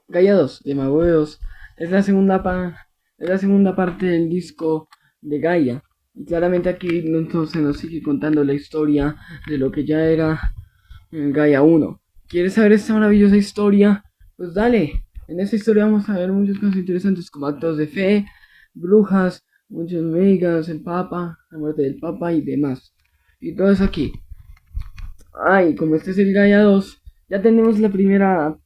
Gaia 2 de Mago de Oz es la es la segunda parte del disco de Gaia. Y claramente aquí se nos sigue contando la historia de lo que ya era Gaia 1. ¿Quieres saber esta maravillosa historia? Pues dale. En esta historia vamos a ver muchas cosas interesantes como actos de fe, brujas, muchos megas, el Papa, la muerte del Papa y demás. Y todo eso aquí. Ay, como este es el Gaia 2, ya tenemos la primera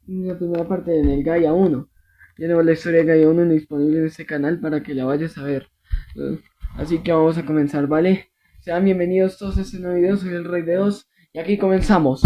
parte en el Gaia 1. Ya tenemos la historia de Gaia 1 disponible en este canal para que la vayas a ver. Eh, Así que vamos a comenzar, ¿vale? Sean bienvenidos todos a este nuevo video, soy el Rey de Oz y aquí comenzamos.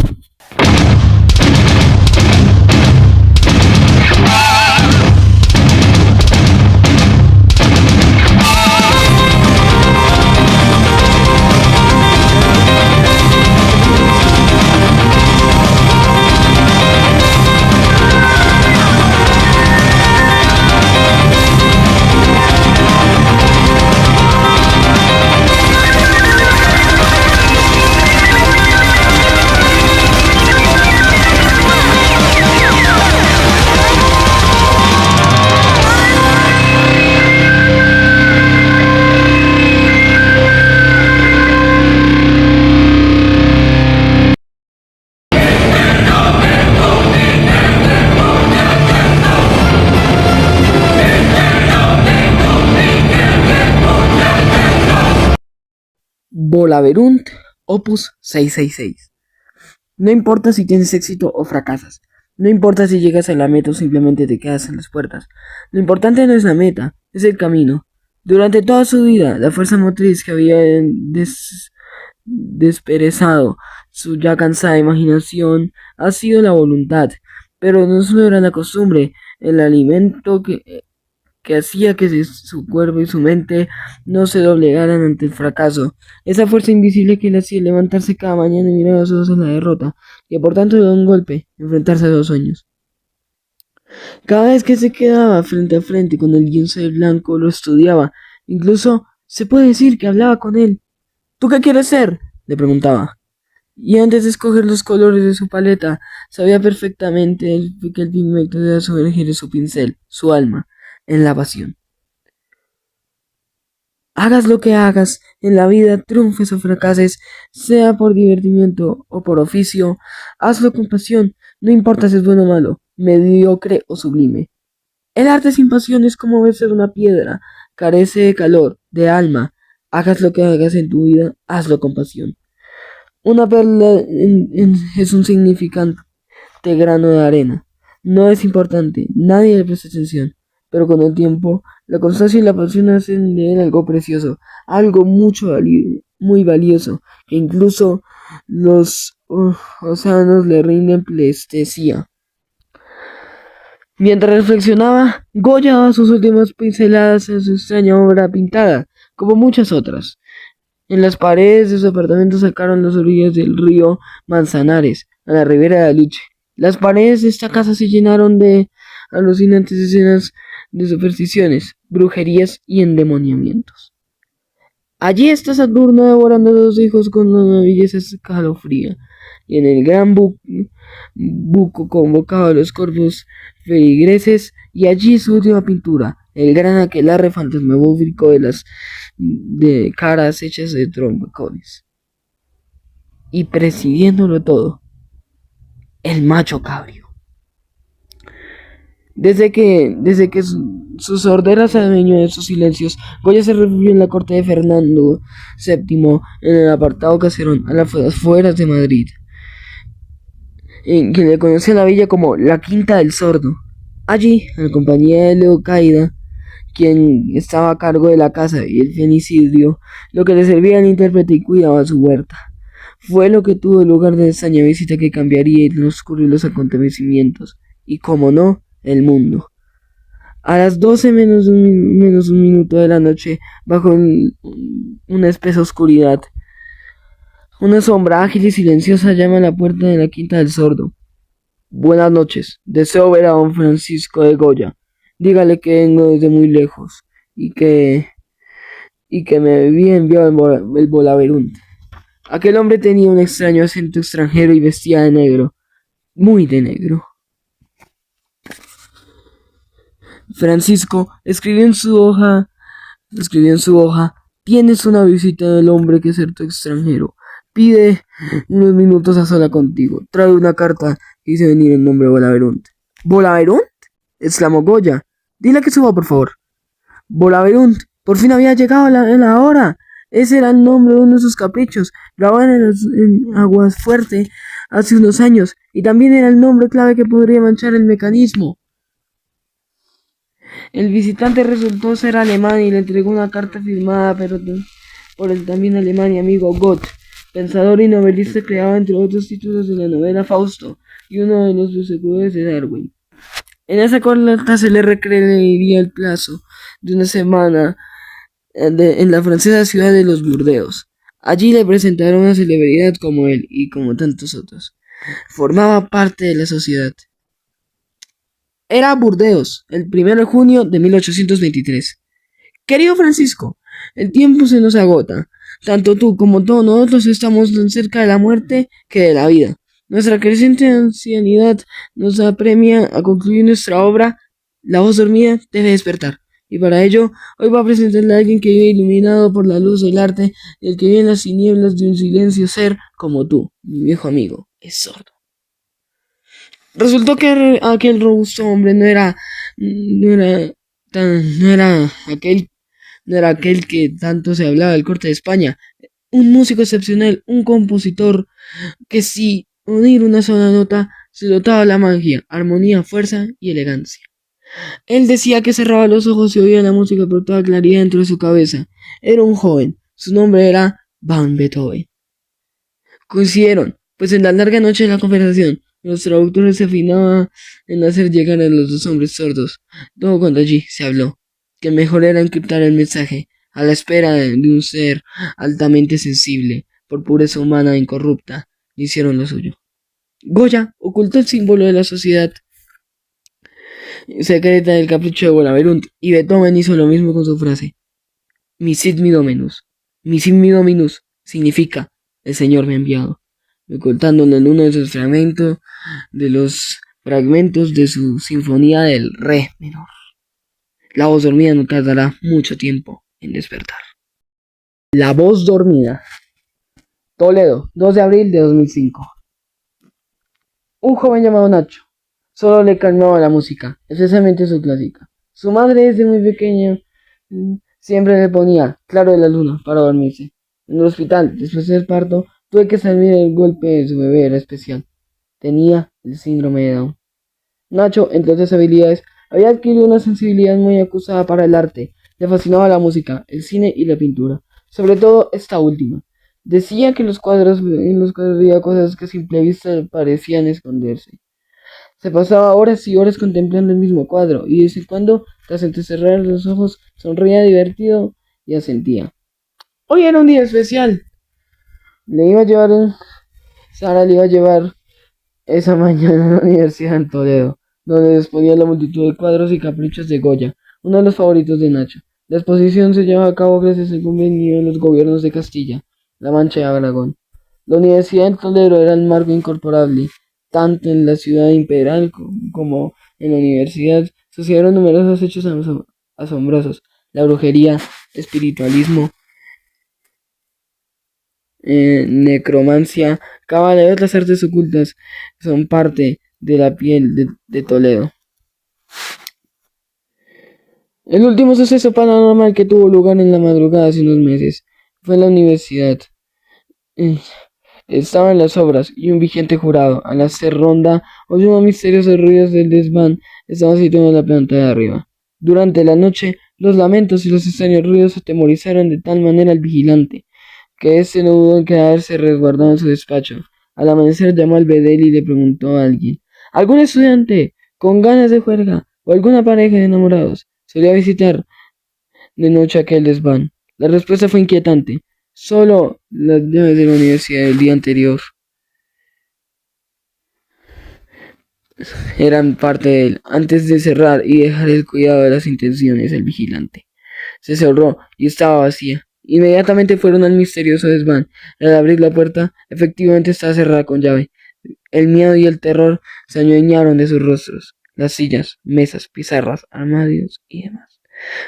Volaverunt, Opus 666. No importa si tienes éxito o fracasas. No importa si llegas a la meta o simplemente te quedas en las puertas. Lo importante no es la meta, es el camino. Durante toda su vida, la fuerza motriz que había desperezado su ya cansada imaginación ha sido la voluntad. Pero no solo era la costumbre, el alimento que hacía que su cuerpo y su mente no se doblegaran ante el fracaso. Esa fuerza invisible que le hacía levantarse cada mañana y mirar a los ojos en la derrota, y por tanto de un golpe, enfrentarse a los sueños. Cada vez que se quedaba frente a frente con el lienzo de blanco, lo estudiaba. Incluso se puede decir que hablaba con él. ¿Tú qué quieres ser?, le preguntaba. Y antes de escoger los colores de su paleta, sabía perfectamente que el pigmento debía sumergir su pincel, su alma, en la pasión. Hagas lo que hagas en la vida, triunfes o fracases, sea por divertimiento o por oficio, hazlo con pasión, no importa si es bueno o malo, mediocre o sublime. El arte sin pasión es como besar una piedra, carece de calor, de alma. Hagas lo que hagas en tu vida, hazlo con pasión. Una perla es un significante grano de arena. No es importante, nadie le presta atención, pero con el tiempo, la constancia y la pasión hacen de él algo precioso, algo muy valioso, que incluso los océanos le rinden pleitesía. Mientras reflexionaba, Goya daba sus últimas pinceladas a su extraña obra pintada, como muchas otras. En las paredes de su apartamento sacaron las orillas del río Manzanares, a la ribera de Aliche. Las paredes de esta casa se llenaron de alucinantes escenas de supersticiones, brujerías y endemoniamientos. Allí está Saturno devorando a los hijos con una belleza escalofría, y en el gran buco convocaba a los corvos feligreses, y allí su última pintura, el gran aquelarre fantasmagórico de caras hechas de trombocones. Y presidiéndolo todo, el macho cabrio. Desde que su sordera se adueñó de sus silencios, Goya se refugió en la corte de Fernando VII, en el apartado caserón, a las afueras de Madrid, en que le conocía la villa como la Quinta del Sordo. Allí, en compañía de Leocaida, quien estaba a cargo de la casa y el fenicidio, lo que le servía al intérprete y cuidaba su huerta. Fue lo que tuvo lugar de extraña visita que cambiaría y transcurrir los acontecimientos, y como no, el mundo. A las 12 menos un minuto de la noche, bajo una espesa oscuridad, una sombra ágil y silenciosa llama a la puerta de la Quinta del Sordo. Buenas noches, deseo ver a don Francisco de Goya. Dígale que vengo desde muy lejos y que me había enviado el Volaverunt. Aquel hombre tenía un extraño acento extranjero y vestía de negro, muy de negro. Francisco escribió en su hoja, tienes una visita del hombre que es cierto extranjero. Pide unos minutos a sola contigo. Trae una carta que dice venir en nombre de Bolaverunt. ¿Bolaverunt? Exclamó Goya. Dile que suba, por favor. Bolaverunt, por fin había llegado la hora. Ese era el nombre de uno de sus caprichos, grabado en Aguasfuerte hace unos años, y también era el nombre clave que podría manchar el mecanismo. El visitante resultó ser alemán y le entregó una carta firmada por el también alemán y amigo Goethe, pensador y novelista creado entre otros títulos de la novela Fausto y uno de los perseguidores de Darwin. En esa carta se le requeriría el plazo de una semana en la francesa ciudad de los Burdeos. Allí le presentaron una celebridad como él y como tantos otros. Formaba parte de la sociedad. Era Burdeos, el 1 de junio de 1823. Querido Francisco, el tiempo se nos agota. Tanto tú como todos nosotros estamos tan cerca de la muerte que de la vida. Nuestra creciente ancianidad nos apremia a concluir nuestra obra. La voz dormida debe despertar. Y para ello, hoy voy a presentarle a alguien que vive iluminado por la luz del arte y el que vive en las tinieblas de un silencio ser como tú, mi viejo amigo, es sordo. Resultó que aquel robusto hombre no era aquel que tanto se hablaba del corte de España. Un músico excepcional, un compositor que si unir una sola nota se dotaba la magia, armonía, fuerza y elegancia. Él decía que cerraba los ojos y oía la música por toda claridad dentro de su cabeza. Era un joven, su nombre era Van Beethoven. Coincidieron, pues en la larga noche de la conversación, los traductores se afinaban en hacer llegar a los dos hombres sordos. Todo cuando allí se habló, que mejor era encriptar el mensaje, a la espera de un ser altamente sensible, por pureza humana e incorrupta, hicieron lo suyo. Goya ocultó el símbolo de la sociedad secreta del capricho de Bolaverunt, y Beethoven hizo lo mismo con su frase. Misit mi dominus. Misit mi dominus significa el Señor me ha enviado, ocultándolo en uno de los fragmentos de su sinfonía del re menor. La voz dormida no tardará mucho tiempo en despertar. La voz dormida. Toledo, 2 de abril de 2005. Un joven llamado Nacho. Solo le calmaba la música, especialmente su clásica. Su madre desde muy pequeña siempre le ponía Claro de la Luna para dormirse. En el hospital, después del parto, tuve que salir el golpe de su bebé, era especial. Tenía el síndrome de Down. Nacho, entre otras habilidades, había adquirido una sensibilidad muy acusada para el arte. Le fascinaba la música, el cine y la pintura. Sobre todo esta última. Decía que en los cuadros veía cosas que a simple vista parecían esconderse. Se pasaba horas y horas contemplando el mismo cuadro, y de vez en cuando, tras entrecerrar los ojos, sonreía divertido y asentía. Hoy era un día especial. Sara le iba a llevar esa mañana a la universidad en Toledo, donde exponía la multitud de cuadros y caprichos de Goya, uno de los favoritos de Nacho. La exposición se llevaba a cabo gracias al convenio de los gobiernos de Castilla, La Mancha y Aragón. La Universidad de Toledo era el marco incorporable. Tanto en la ciudad imperial como en la universidad sucedieron numerosos hechos asombrosos. La brujería, espiritualismo, necromancia, cábala y otras artes ocultas son parte de la piel de Toledo. El último suceso paranormal que tuvo lugar en la madrugada hace unos meses fue en la universidad. Estaba en las obras y un vigente jurado, al hacer ronda, oyó unos misteriosos ruidos del desván. Estaba situado en la planta de arriba. Durante la noche, los lamentos y los extraños ruidos atemorizaron de tal manera al vigilante, que éste no dudó en quedarse resguardado en su despacho. Al amanecer llamó al bedel y le preguntó a alguien: ¿algún estudiante con ganas de juerga o alguna pareja de enamorados solía visitar de noche aquel desván? La respuesta fue inquietante. Solo las llaves de la universidad del día anterior eran parte de él. Antes de cerrar y dejar el cuidado de las intenciones, el vigilante se cerró y estaba vacía. Inmediatamente fueron al misterioso desván. Al abrir la puerta, efectivamente estaba cerrada con llave. El miedo y el terror se adueñaron de sus rostros. las sillas, mesas, pizarras, armarios y demás.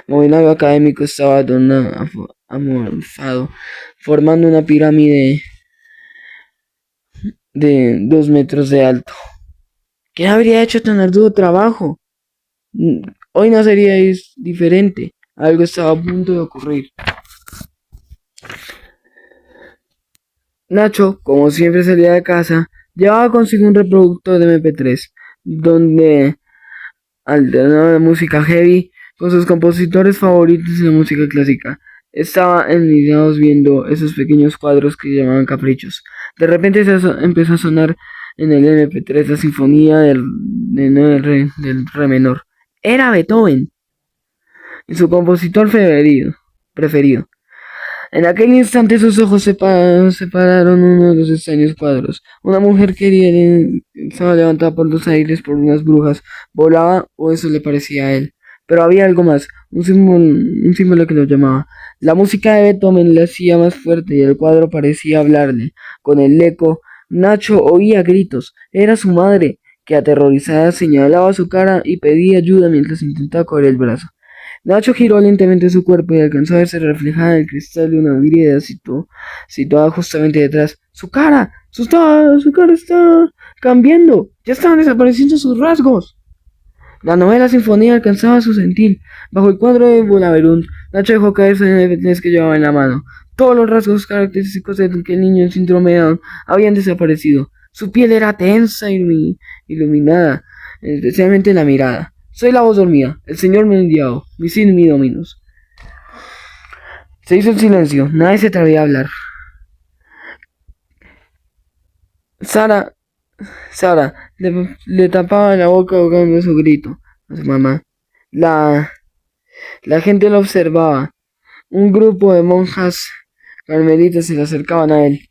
El mobiliario académico estaba amorfado, formando una pirámide de 2 metros de alto. ¿Quién habría hecho tan arduo trabajo? Hoy no sería diferente. Algo estaba a punto de ocurrir. Nacho, como siempre salía de casa, llevaba consigo un reproductor de MP3, donde alternaba la música heavy con sus compositores favoritos de la música clásica. Estaba envidiados viendo esos pequeños cuadros que llamaban caprichos. De repente empezó a sonar en el MP3 la sinfonía del re menor. Era Beethoven, y su compositor preferido. En aquel instante sus ojos separaron uno de los extraños cuadros. Una mujer querida estaba levantada por los aires por unas brujas. Volaba, o eso le parecía a él. Pero había algo más, un símbolo que lo llamaba. La música de Beethoven le hacía más fuerte y el cuadro parecía hablarle. Con el eco, Nacho oía gritos. Era su madre, que aterrorizada señalaba su cara y pedía ayuda mientras intentaba coger el brazo. Nacho giró lentamente su cuerpo y alcanzó a verse reflejada en el cristal de una vidriera situada justamente detrás. ¡Su cara! ¡Su cara está cambiando! ¡Ya estaban desapareciendo sus rasgos! La novela sinfonía alcanzaba su sentir. Bajo el cuadro de Bolaverunt, Nacho dejó caerse en el MP3 que llevaba en la mano. Todos los rasgos característicos de aquel niño en síndrome de Down habían desaparecido. Su piel era tensa y iluminada, especialmente la mirada. Soy la voz dormida, el Señor me ha enviado, mi sin mi dominus. Se hizo el silencio, nadie se atrevía a hablar. Sara le tapaba la boca ahogando su grito a su mamá. La gente lo observaba. Un grupo de monjas carmelitas se le acercaban a él.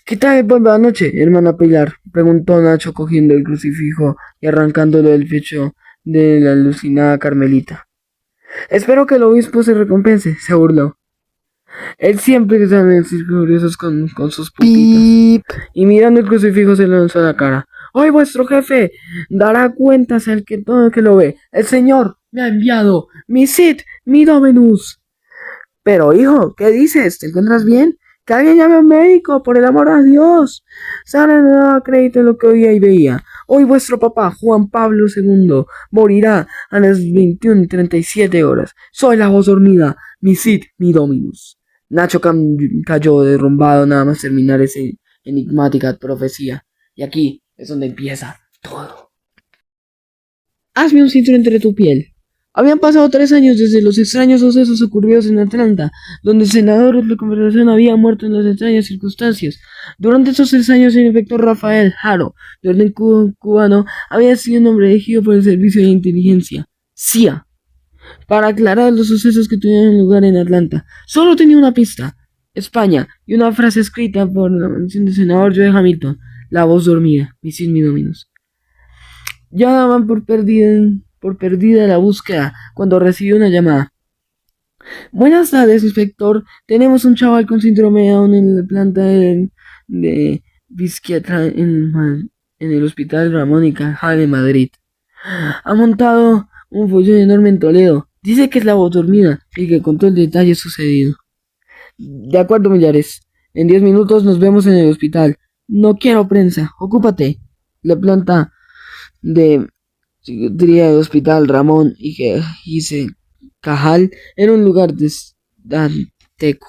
¿Qué tal por la noche, hermana Pilar?, preguntó Nacho cogiendo el crucifijo y arrancándolo del pecho de la alucinada carmelita. Espero que el obispo se recompense, se burló. Él siempre sale en círculos con sus pupitas. Y mirando el crucifijo se le lanzó a la cara. Hoy vuestro jefe dará cuentas al que todo el que lo ve. El Señor me ha enviado. Mi sit, mi dominus. Pero hijo, ¿qué dices? ¿Te encuentras bien? Que alguien llame a un médico, por el amor a Dios. Sara no daba crédito en lo que oía y veía. Hoy vuestro papá, Juan Pablo II, morirá a las 21:37. Soy la voz dormida, mi sit, mi dominus. Nacho cayó derrumbado nada más terminar esa enigmática profecía. Y aquí es donde empieza todo. Hazme un cinturón entre tu piel. Habían pasado 3 años desde los extraños sucesos ocurridos en Atlanta, donde el senador de conversación había muerto en las extrañas circunstancias. Durante esos 3 años, el inspector Rafael Haro, de orden cubano, había sido un hombre elegido por el Servicio de Inteligencia, CIA, para aclarar los sucesos que tuvieron lugar en Atlanta. Solo tenía una pista: España, y una frase escrita por la mención del senador Joe Hamilton: la voz dormida, mi sin mi dominus. Ya daban por perdida la búsqueda cuando recibió una llamada. Buenas tardes, inspector. Tenemos un chaval con síndrome de Down en la planta de psiquiatra en el hospital Ramón y Cajal de Madrid. Ha montado un follón enorme en Toledo. Dice que es la voz dormida y que contó el detalle sucedido. De acuerdo, Millares. En 10 minutos nos vemos en el hospital. No quiero prensa. Ocúpate. La planta de psiquiatría del hospital Ramón y Cajal era un lugar dantesco.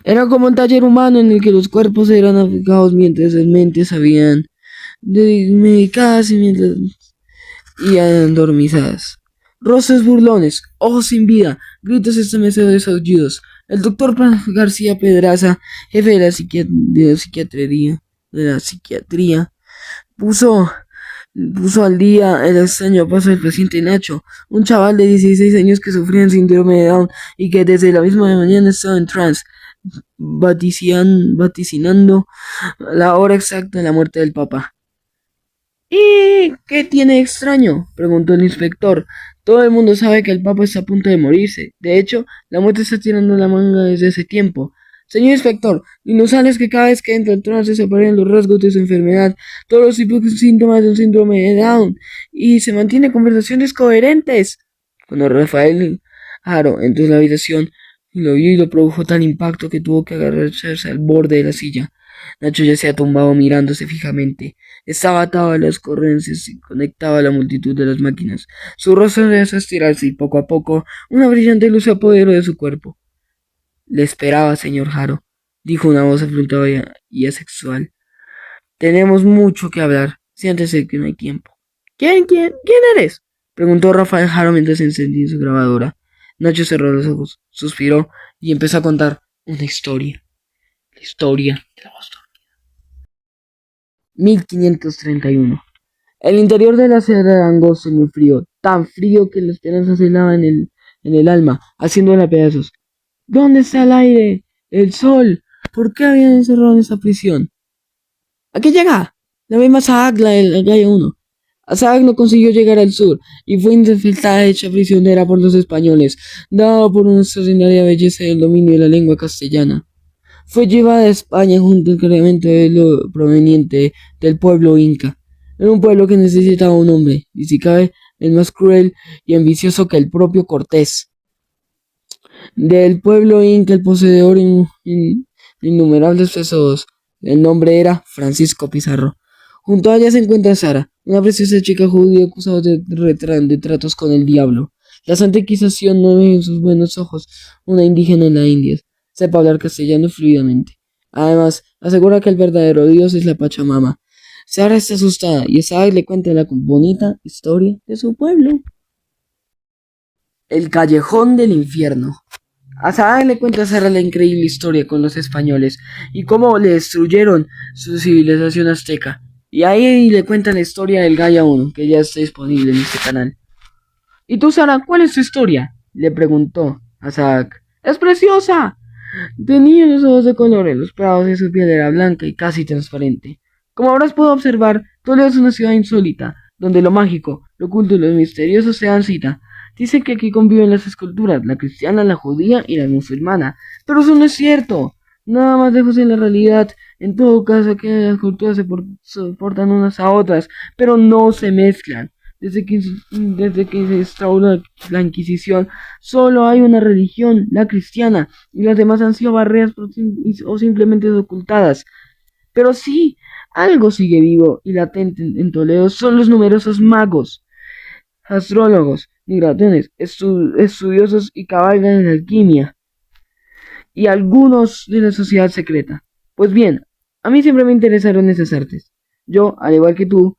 Era como un taller humano en el que los cuerpos eran aplicados mientras las mentes habían medicadas y adormizadas. Rostros burlones, ojos sin vida, gritos estremecedores, aullidos. El doctor García Pedraza, jefe de la psiquiatría, puso al día el extraño paso del paciente Nacho, un chaval de 16 años que sufría el síndrome de Down y que desde la misma mañana estaba en trance, vaticinando la hora exacta de la muerte del papá. ¿Y qué tiene extraño?, preguntó el inspector. Todo el mundo sabe que el papa está a punto de morirse. De hecho, la muerte está tirando la manga desde hace tiempo. Señor inspector, inusual es que cada vez que entra el trance se aparecen los rasgos de su enfermedad, todos los típicos síntomas de un síndrome de Down, y se mantiene conversaciones coherentes. Cuando Rafael Haro entró en la habitación y lo vio y lo produjo tal impacto que tuvo que agacharse al borde de la silla. Nacho ya se ha tumbado mirándose fijamente. Estaba atado a las corrientes y conectaba a la multitud de las máquinas. Su rostro empezó a estirarse y poco a poco una brillante luz se apoderó de su cuerpo. Le esperaba, señor Haro, dijo una voz afrontada y asexual. Tenemos mucho que hablar. Siéntese que no hay tiempo. ¿Quién eres? Preguntó Rafael Haro mientras encendía su grabadora. Nacho cerró los ojos, suspiró y empezó a contar una historia. La historia de la voz dormida. 1531. El interior de la sierra era angosto y muy frío, tan frío que la esperanza se helaba en el alma, haciéndola pedazos. ¿Dónde está el aire? El sol. ¿Por qué habían encerrado en esa prisión? ¿A qué llega? La misma Saak, la del Gaia 1. Saak no consiguió llegar al sur y fue infiltrada hecha prisionera por los españoles, dado por una extraordinaria belleza y el dominio de la lengua castellana. Fue llevada a España junto al cargamento de lo proveniente del pueblo inca. Era un pueblo que necesitaba un hombre, y si cabe, el más cruel y ambicioso que el propio Cortés. Del pueblo inca, el poseedor de innumerables tesoros. El nombre era Francisco Pizarro. Junto a ella se encuentra Sara, una preciosa chica judía acusada de tratos con el diablo. La Santa Inquisición no ve en sus buenos ojos una indígena en la India. Sepa hablar castellano fluidamente. Además, asegura que el verdadero Dios es la Pachamama. Sara está asustada y Isaac le cuenta la bonita historia de su pueblo. El callejón del infierno. A Saad le cuenta a Sara la increíble historia con los españoles y cómo le destruyeron su civilización azteca. Y ahí le cuenta la historia del Gaia 1, que ya está disponible en este canal. ¿Y tú, Sara, cuál es tu historia? Le preguntó a Saad. ¡Es preciosa! Tenía los ojos de colores, los prados de su piel era blanca y casi transparente. Como habrás podido observar, Toledo es una ciudad insólita, donde lo mágico, lo oculto y lo misterioso se dan cita. Dice que aquí conviven las esculturas, la cristiana, la judía y la musulmana. Pero eso no es cierto. Nada más lejos de la realidad. En todo caso, aquellas culturas se soportan unas a otras, pero no se mezclan. Desde que se instauró la Inquisición, solo hay una religión, la cristiana, y las demás han sido barreras o simplemente ocultadas. Pero sí, algo sigue vivo y latente en Toledo son los numerosos magos, astrólogos, migraciones, estudiosos y cabalgan en alquimia, y algunos de la sociedad secreta. Pues bien, a mí siempre me interesaron esas artes. Yo, al igual que tú,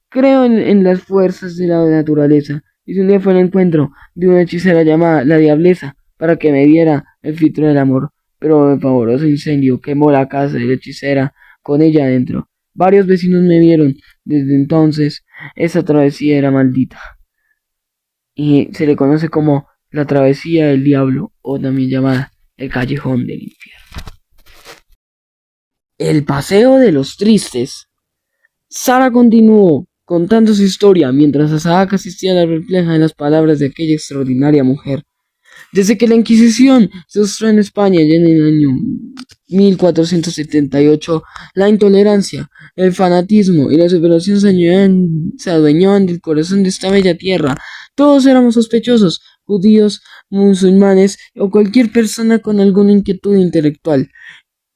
creo en las fuerzas de la naturaleza, y si un día fue el encuentro de una hechicera llamada la Diableza, para que me diera el filtro del amor, pero el pavoroso incendio quemó la casa de la hechicera con ella adentro. Varios vecinos me vieron. Desde entonces, esa travesía era maldita. Y se le conoce como la travesía del diablo, o también llamada el callejón del infierno. El paseo de los tristes. Sara continuó contando su historia mientras Isaac asistía a la refleja en las palabras de aquella extraordinaria mujer. Desde que la Inquisición se mostró en España ya en el año 1478, la intolerancia, el fanatismo y la superación se adueñaban del corazón de esta bella tierra. Todos éramos sospechosos, judíos, musulmanes o cualquier persona con alguna inquietud intelectual.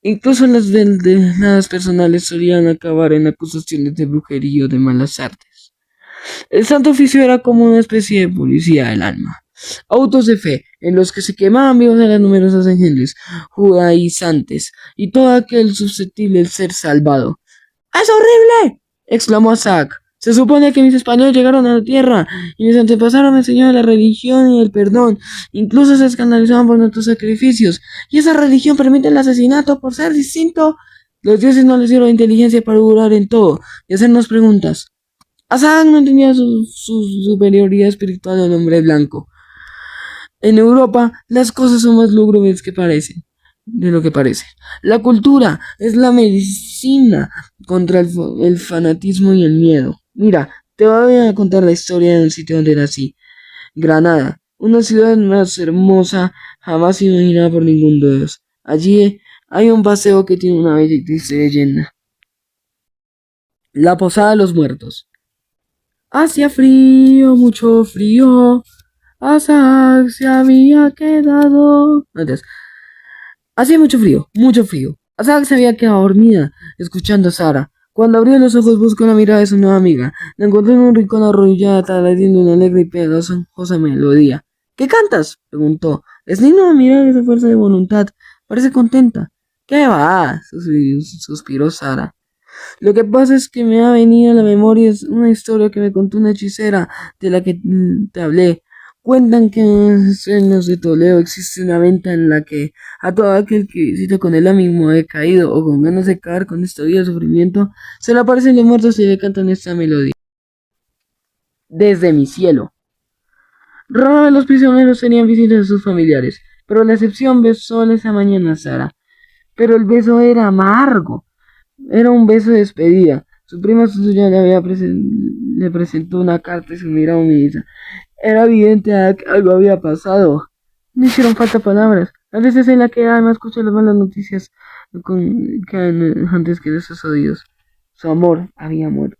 Incluso las vendenadas personales solían acabar en acusaciones de brujería o de malas artes. El Santo Oficio era como una especie de policía del alma. Autos de fe, en los que se quemaban vivos a las numerosas ángeles judaizantes y todo aquel susceptible de ser salvado. ¡Es horrible!, exclamó Isaac. Se supone que mis españoles llegaron a la tierra y mis antepasados me enseñaron la religión y el perdón. Incluso se escandalizaban por nuestros sacrificios. Y esa religión permite el asesinato por ser distinto. Los dioses no les dieron la inteligencia para durar en todo y hacernos preguntas. Isaac no entendía su superioridad espiritual al hombre blanco. En Europa las cosas son más lúgubres de lo que parece. La cultura es la medicina contra el fanatismo y el miedo. Mira, te voy a contar la historia de un sitio donde nací. Granada, una ciudad más hermosa jamás imaginada por ningún dios. Allí Hay un paseo que tiene una bella y triste leyenda. La Posada de los Muertos. Hacía frío, mucho frío. Azag se había quedado. Entonces, hacía mucho frío, mucho frío. Azag se había quedado dormida, escuchando a Sara. Cuando abrió los ojos buscó la mirada de su nueva amiga. La encontró en un rincón arrodillada, tarareando una alegre y pegajosa melodía. ¿Qué cantas? Preguntó. Es digno de mirar esa fuerza de voluntad. Parece contenta. ¿Qué va? Suspiró Sara. Lo que pasa es que me ha venido a la memoria es una historia que me contó una hechicera de la que te hablé. Cuentan que en los de Toledo existe una venta en la que a todo aquel que visita con el ánimo decaído o con ganas de acabar con esta vida de sufrimiento, se le aparecen los muertos y le cantan esta melodía. Desde mi cielo. Rara vez los prisioneros tenían visitas a sus familiares, pero la excepción besó esa mañana a Sara. Pero el beso era amargo. Era un beso de despedida. Su prima suya le presentó una carta y su mirada humillada. Era evidente que algo había pasado. No hicieron falta palabras. A veces en la que además escucha las malas noticias antes que de esos oídos. Su amor había muerto.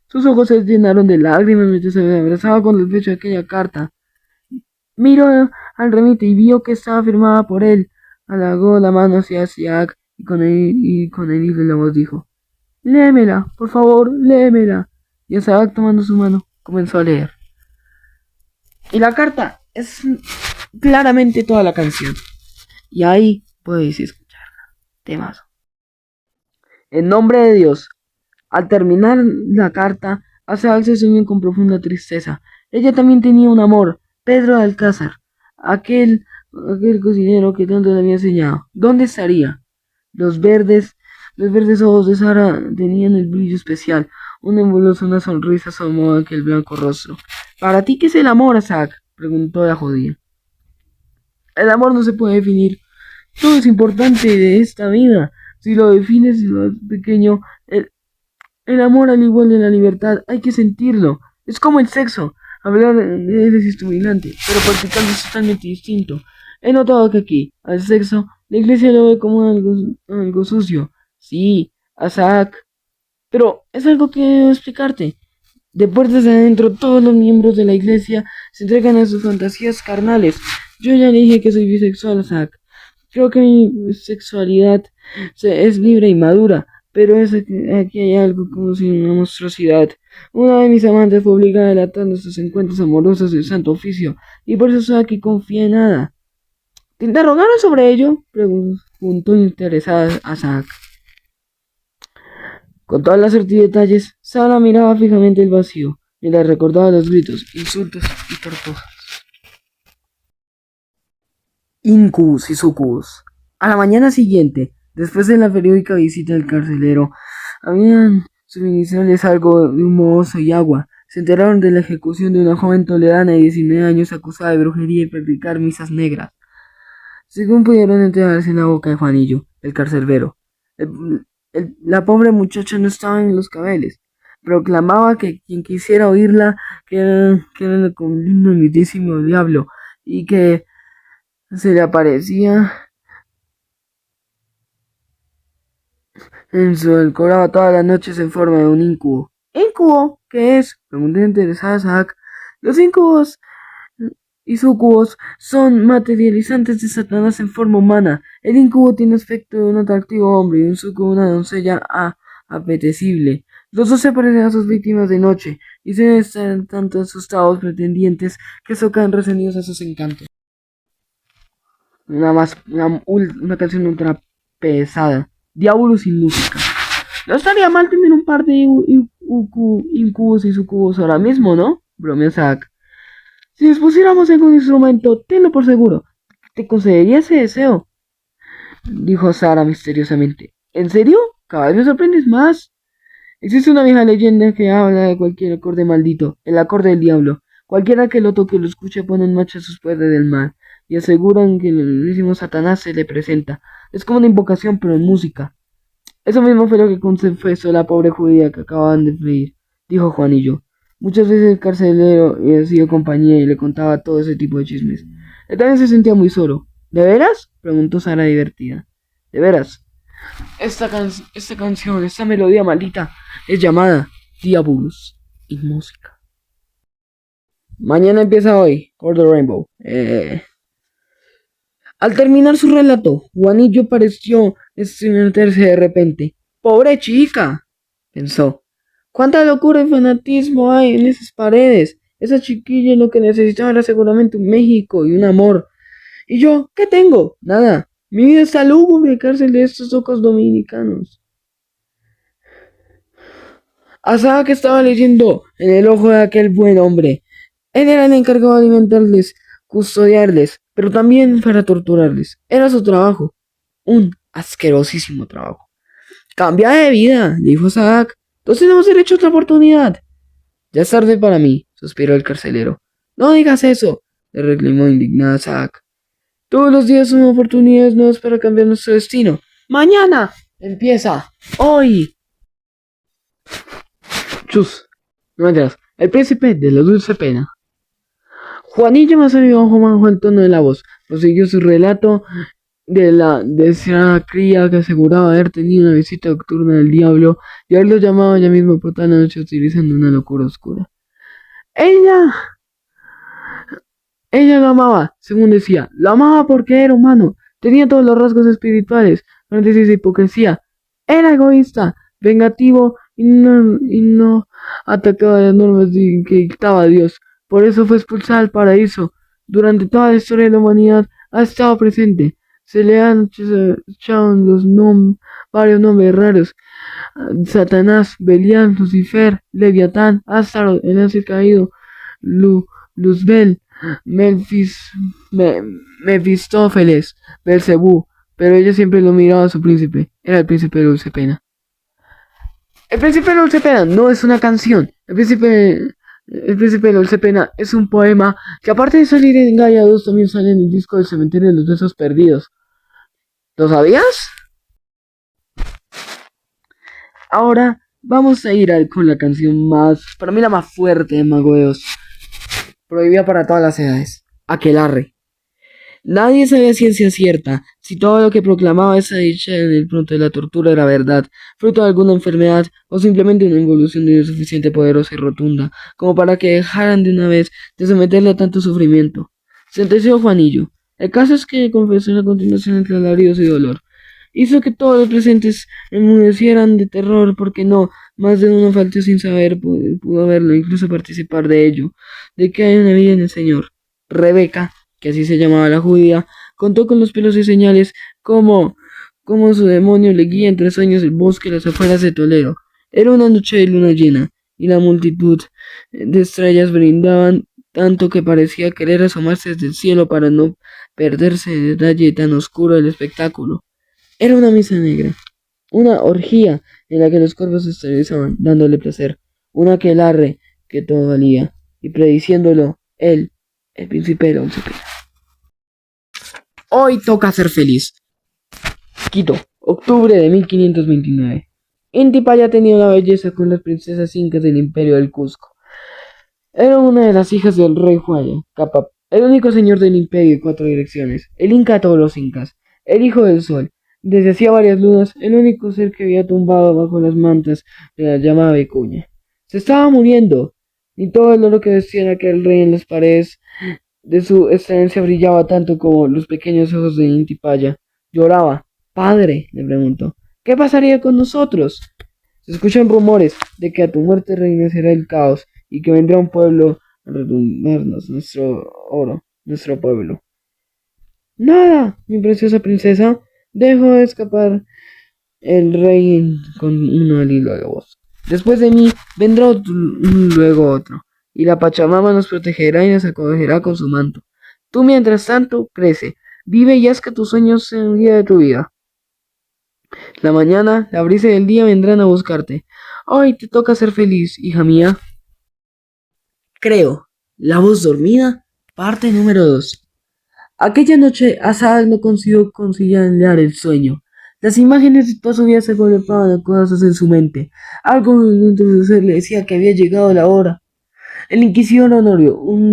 Sus ojos se llenaron de lágrimas mientras se abrazaba con el pecho de aquella carta. Miró al remite y vio que estaba firmada por él. Halagó la mano hacia Siak y con el hilo la voz dijo: Léemela, por favor, léemela. Y Isaac, tomando su mano, comenzó a leer. Y la carta es claramente toda la canción. Y ahí podéis escucharla. Temazo. En nombre de Dios. Al terminar la carta, Isaac se sumió con profunda tristeza. Ella también tenía un amor, Pedro de Alcázar, aquel cocinero que tanto le había enseñado. ¿Dónde estaría? Los verdes ojos de Sara tenían el brillo especial. Una nebulosa, una sonrisa asomó aquel blanco rostro. ¿Para ti qué es el amor, Isaac? Preguntó la judía. El amor no se puede definir. Todo es importante de esta vida. Si lo defines, si lo haces pequeño, el amor, al igual de la libertad, hay que sentirlo. Es como el sexo. Hablar de él es estimulante, pero practicarlo es totalmente distinto. He notado que aquí, al sexo, la iglesia lo ve como algo sucio. Sí, Isaac. Pero es algo que debo explicarte. De puertas adentro, todos los miembros de la iglesia se entregan a sus fantasías carnales. Yo ya le dije que soy bisexual, Isaac. Creo que mi sexualidad es libre y madura, pero aquí hay algo como si una monstruosidad. Una de mis amantes fue obligada a delatar nuestros encuentros amorosos del Santo Oficio, y por eso soy aquí confía en nada. ¿Te interrogaron sobre ello? Preguntó interesada a Zack. Con todas las detalles, Sara miraba fijamente el vacío, mientras recordaba los gritos, insultos y torturas. Incubus y sucubus. A la mañana siguiente, después de la periódica visita del carcelero, habían suministrarles algo de humoso y agua. Se enteraron de la ejecución de una joven toledana de 19 años acusada de brujería y practicar misas negras. Según pudieron enterarse en la boca de Juanillo, el carcelero, la pobre muchacha no estaba en los cabeles. Proclamaba que quien quisiera oírla, que era la columna del mismísimo diablo, y que se le aparecía en su alcoba todas las noches en forma de un incubo. ¿Incubo? ¿Qué es? Preguntó interesada Zack. Los incubos y sucubos son materializantes de Satanás en forma humana. El incubo tiene aspecto de un atractivo hombre y un sucubo una doncella apetecible. Los dos se aparecen a sus víctimas de noche y se están tanto asustados pretendientes que socan resentidos a sus encantos. Una canción ultra pesada. Diablo sin música. No estaría mal tener un par de incubos y sucubos ahora mismo, ¿no? Bromeó Zack. Si nos pusiéramos en un instrumento, tenlo por seguro. Te concedería ese deseo, dijo Sara misteriosamente. ¿En serio? Cada vez me sorprendes más. Existe una vieja leyenda que habla de cualquier acorde maldito, el acorde del diablo. Cualquiera que lo toque o lo escuche pone en marcha sus poderes del mal, y aseguran que el mismísimo Satanás se le presenta. Es como una invocación, pero en música. Eso mismo fue lo que confesó la pobre judía que acababan de freír, dijo Juanillo. Muchas veces el carcelero le hacía compañía y le contaba todo ese tipo de chismes. Él también se sentía muy solo. ¿De veras? Preguntó Sara divertida. De veras, esta canción, esta melodía maldita es llamada Diabolus in Música. Mañana empieza hoy, Over the Rainbow. Al terminar su relato, Juanillo pareció estremecerse de repente. ¡Pobre chica!, pensó. ¡Cuánta locura y fanatismo hay en esas paredes! Esa chiquilla lo que necesitaba era seguramente un México y un amor. ¿Y yo qué tengo? Nada. Mi vida está lúgubre, cárcel de estos locos dominicanos. Asada que estaba leyendo en el ojo de aquel buen hombre. Él era el encargado de alimentarles, custodiarles, pero también para torturarles. Era su trabajo. Un asquerosísimo trabajo. Cambia de vida, dijo Saak. Todos tenemos derecho a otra oportunidad. Ya es tarde para mí, suspiró el carcelero. No digas eso, le reclamó indignada Saak. Todos los días son oportunidades nuevas para cambiar nuestro destino. Mañana empieza. Hoy. Chus. No me el príncipe de la dulce pena. Juanillo más abajo bajó el tono de la voz. Prosiguió su relato de la deseada cría que aseguraba haber tenido una visita nocturna del diablo y haberlo llamado ella misma por tal noche utilizando una locura oscura. Ella lo amaba, según decía. Lo amaba porque era humano. Tenía todos los rasgos espirituales, paréntesis de hipocresía. Era egoísta, vengativo y no atacaba las normas que dictaba Dios. Por eso fue expulsada del paraíso. Durante toda la historia de la humanidad ha estado presente. Se le han echado varios nombres raros. Satanás, Belial, Lucifer, Leviatán, Astaro, el ángel caído, Luzbel, Mefistófeles, Belcebú, pero ella siempre lo miraba a su príncipe. Era el príncipe de Dulce Pena. El príncipe de Dulce Pena no es una canción. El príncipe de Dulce Pena es un poema que, aparte de salir en Gaia 2, también sale en el disco del Cementerio de los Besos Perdidos. ¿Lo sabías? Ahora vamos a ir con la canción para mí la más fuerte de Mago de Oz. Prohibida para todas las edades. Aquelarre. Nadie sabía a ciencia cierta si todo lo que proclamaba esa dicha en el punto de la tortura era verdad, fruto de alguna enfermedad o simplemente una involución de Dios suficiente poderosa y rotunda como para que dejaran de una vez de someterle a tanto sufrimiento. Sentenció Juanillo. El caso es que confesó en la continuación entre alaridos y dolor. Hizo que todos los presentes enmudecieran de terror porque no, más de uno faltó sin saber, pudo verlo, incluso participar de ello, de que hay una vida en el Señor. Rebeca, que así se llamaba la judía, contó con los pelos y señales como su demonio le guía entre sueños el bosque y las afueras de Toledo. Era una noche de luna llena, y la multitud de estrellas brindaban tanto que parecía querer asomarse desde el cielo para no perderse el detalle tan oscuro del espectáculo. Era una misa negra, una orgía en la que los cuerpos se esterilizaban, dándole placer, un aquelarre que todo valía, y prediciéndolo, él, el príncipe de la Dulce Pena. Hoy toca ser feliz. Quito, octubre de 1529. Inti Paya tenía una belleza con las princesas incas del imperio del Cusco. Era una de las hijas del rey Huaya, Capap, el único señor del imperio de 4 direcciones, el inca de todos los incas, el hijo del sol. Desde hacía varias lunas, el único ser que había tumbado bajo las mantas de la llamada vicuña. Se estaba muriendo, y todo el oro que vestían aquel rey en las paredes de su excelencia brillaba tanto como los pequeños ojos de Inti Paya. Lloraba. Padre, le preguntó, ¿qué pasaría con nosotros? Se escuchan rumores de que a tu muerte reiniciará el caos y que vendrá un pueblo a retumbarnos nuestro oro, nuestro pueblo. Nada, mi preciosa princesa, dejó de escapar el rey con un hilo de voz. Después de mí vendrá luego otro, y la Pachamama nos protegerá y nos acogerá con su manto. Tú, mientras tanto, crece, vive y haz que tus sueños sean el día de tu vida. La mañana, la brisa del día vendrán a buscarte. Hoy te toca ser feliz, hija mía. Creo. La voz dormida, parte número 2. Aquella noche, Asad no consiguió conciliar el sueño. Las imágenes de toda su vida se golpeaban a cosas en su mente. Algo dentro de su ser le decía que había llegado la hora. El inquisidor Honorio, un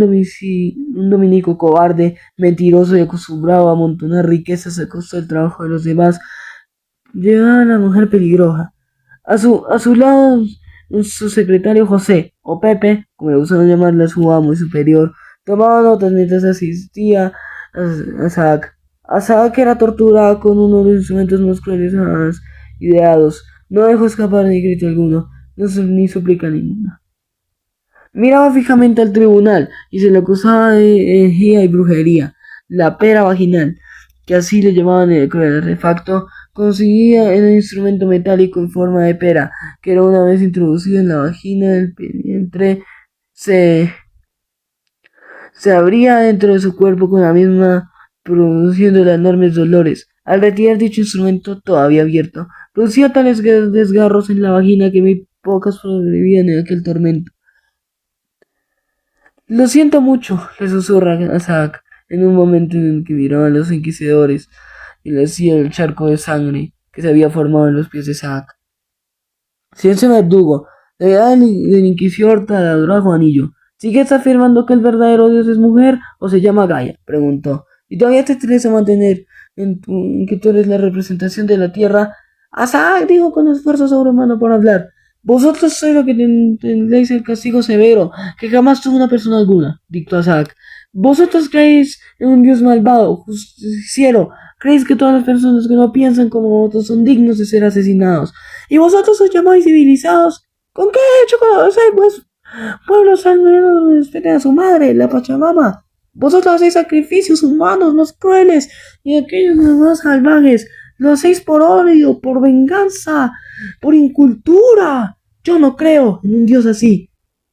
dominico cobarde, mentiroso y acostumbrado a amontonar riquezas a costa del trabajo de los demás, Llevaba a la mujer peligrosa. A su lado, su secretario José, o Pepe, como le gustaban llamarle a su amo y superior, tomaba notas mientras asistía a Zack. A Zack era torturado con uno de los instrumentos más crueles jamás ideados. No dejó escapar ni grito alguno, ni súplica ninguna. Miraba fijamente al tribunal y se le acusaba de herejía y brujería. La pera vaginal, que así le llamaban el cruel artefacto, consistía en un instrumento metálico en forma de pera, que era una vez introducido en la vagina del vientre, se, se abría dentro de su cuerpo con la misma, produciendo enormes dolores. Al retirar dicho instrumento todavía abierto, producía tales desgarros en la vagina que muy pocas sobrevivían en aquel tormento. Lo siento mucho, le susurra a Zack en un momento en el que miraba a los inquisidores y le hacía el charco de sangre que se había formado en los pies de Zack. Silencio verdugo, la edad del inquisidor taladró a Juanillo. ¿Sigues afirmando que el verdadero Dios es mujer o se llama Gaia? Preguntó. ¿Y todavía te interesa mantener en que tú eres la representación de la tierra? A Zack dijo con esfuerzo sobrehumano por hablar. Vosotros sois lo que tendréis el castigo severo que jamás tuvo una persona alguna, dictó Zack. Vosotros creéis en un Dios malvado, justiciero. Creéis que todas las personas que no piensan como vosotros son dignos de ser asesinados. Y vosotros os llamáis civilizados. ¿Con qué hecho conocéis, pues, pueblos al menos respeten a su madre, la Pachamama? Vosotros hacéis sacrificios humanos más crueles y aquellos más salvajes. Lo hacéis por odio, por venganza, por incultura. Yo no creo en un Dios así.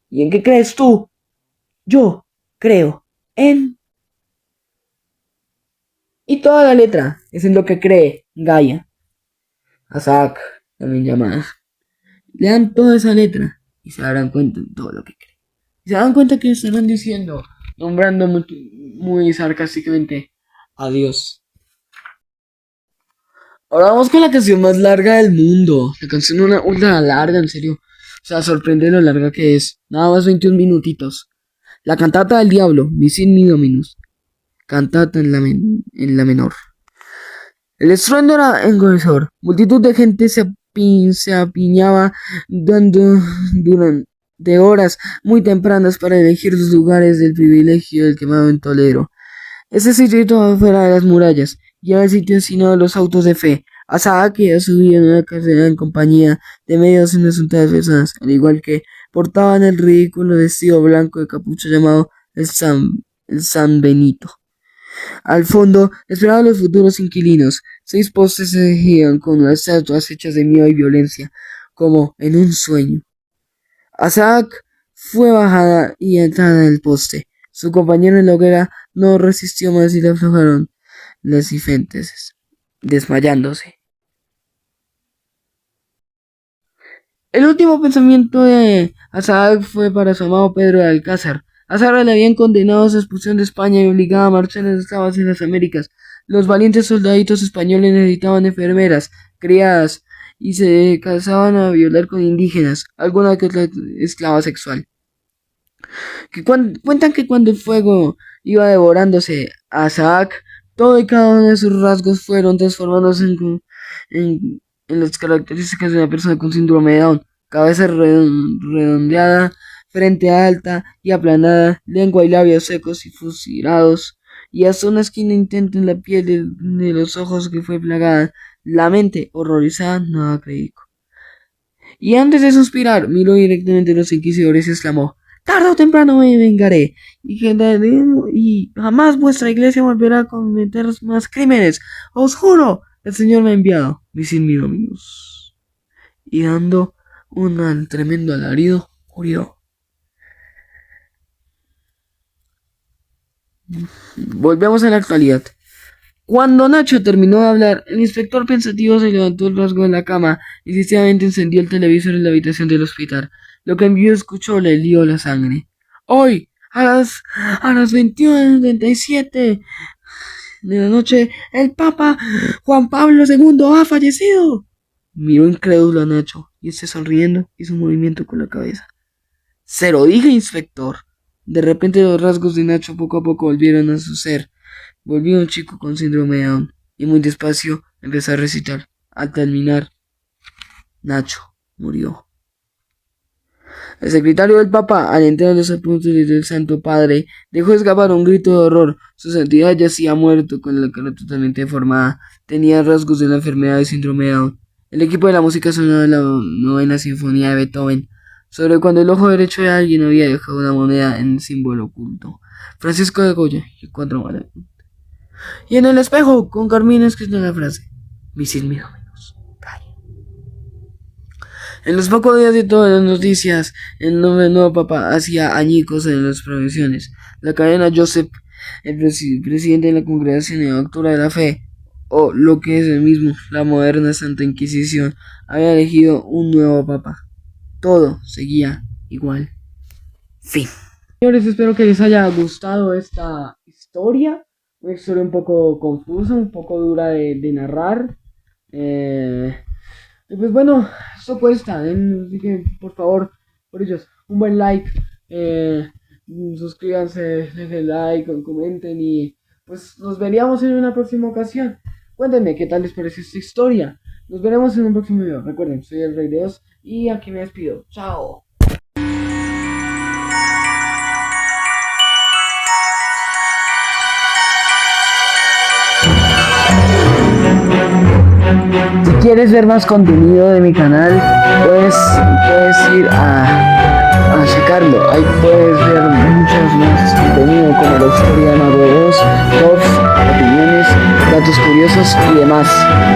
¿Y en qué crees tú? Yo creo en... Y toda la letra es en lo que cree Gaia. Azak, también llamadas. Lean toda esa letra y se darán cuenta de todo lo que cree. Y se dan cuenta que estarán diciendo, nombrando muy sarcásticamente a Dios. Ahora vamos con la canción más larga del mundo. La canción una ultra larga, en serio. O sea, sorprende lo larga que es. Nada más 21 minutitos. La cantata del diablo, Misin Mi Dominus. Cantata en la menor. El estruendo era engrosador. Multitud de gente se apiñaba dando durante horas muy tempranas para elegir los lugares del privilegio del quemado en Toledo. Ese sitio estaba fuera de las murallas y era el sitio destinado a los autos de fe. Asada que ya subía en una carrera en compañía de media docena de asuntadas personas, al igual que portaban el ridículo vestido blanco de capucha llamado el San Benito. Al fondo esperaban los futuros inquilinos. 6 postes se erigían con las estatuas hechas de miedo y violencia, como en un sueño. Azak fue bajada y entrada en el poste. Su compañero en la hoguera no resistió más y le aflojaron las cifentes, desmayándose. El último pensamiento de Azak fue para su amado Pedro de Alcázar. A Sara le habían condenado a su expulsión de España y obligado a marchar a las esclavas en las Américas. Los valientes soldaditos españoles necesitaban enfermeras, criadas, y se casaban a violar con indígenas, alguna que otra esclava sexual. Cuentan que cuando el fuego iba devorándose a Zack, todo y cada uno de sus rasgos fueron transformándose en las características de una persona con síndrome de Down. Cabeza redondeada, frente alta y aplanada, lengua y labios secos y fusilados, y hasta una esquina intenta en la piel de los ojos que fue plagada. La mente, horrorizada, no acreditó. Y antes de suspirar, miró directamente a los inquisidores y exclamó: tarde o temprano me vengaré, y jamás vuestra iglesia volverá a cometer más crímenes. Os juro, el Señor me ha enviado, Misil mi Dominus. Y dando un tremendo alarido, murió. Volvemos a la actualidad. Cuando Nacho terminó de hablar, el inspector pensativo se levantó el rasgo de la cama y sinceramente encendió el televisor en la habitación del hospital. Lo que envió escuchó le lió la sangre. Hoy, a las 21:37 de la noche, el Papa Juan Pablo II ha fallecido. Miró incrédulo a Nacho y este sonriendo hizo un movimiento con la cabeza. Se lo dije, inspector. De repente los rasgos de Nacho poco a poco volvieron a su ser. Volvió un chico con síndrome de Down y muy despacio empezó a recitar. Al terminar, Nacho murió. El secretario del Papa, al entrar los apuntes del Santo Padre, dejó escapar un grito de horror. Su santidad yacía muerto, con la cara totalmente deformada. Tenía rasgos de la enfermedad de síndrome de Down. El equipo de la música sonó la novena sinfonía de Beethoven, sobre cuando el ojo derecho de alguien había dejado una moneda en el símbolo oculto. Francisco de Goya y 4 manos. Y en el espejo, con carmín escrita la frase: misil menos. En los pocos días de todas las noticias, el nombre del nuevo papa hacía añicos en las provisiones. La cadena Joseph, el presidente de la Congregación y Doctora de la Fe, o lo que es el mismo, la moderna Santa Inquisición, había elegido un nuevo papa. Todo seguía igual. Fin. Señores, espero que les haya gustado esta historia. Una historia un poco confusa, un poco dura de narrar. Y pues bueno, eso cuesta, así que por favor, por ellos, un buen like, suscríbanse, dejen like, comenten y pues nos veríamos en una próxima ocasión. Cuéntenme qué tal les pareció esta historia. Nos veremos en un próximo video. Recuerden, soy el Rey de Dios y aquí me despido. Chao. Si quieres ver más contenido de mi canal, pues puedes ir a checarlo. Ahí puedes ver muchos más contenido como la historia de Mago 2, top, opiniones, datos curiosos y demás.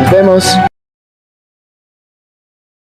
Nos vemos.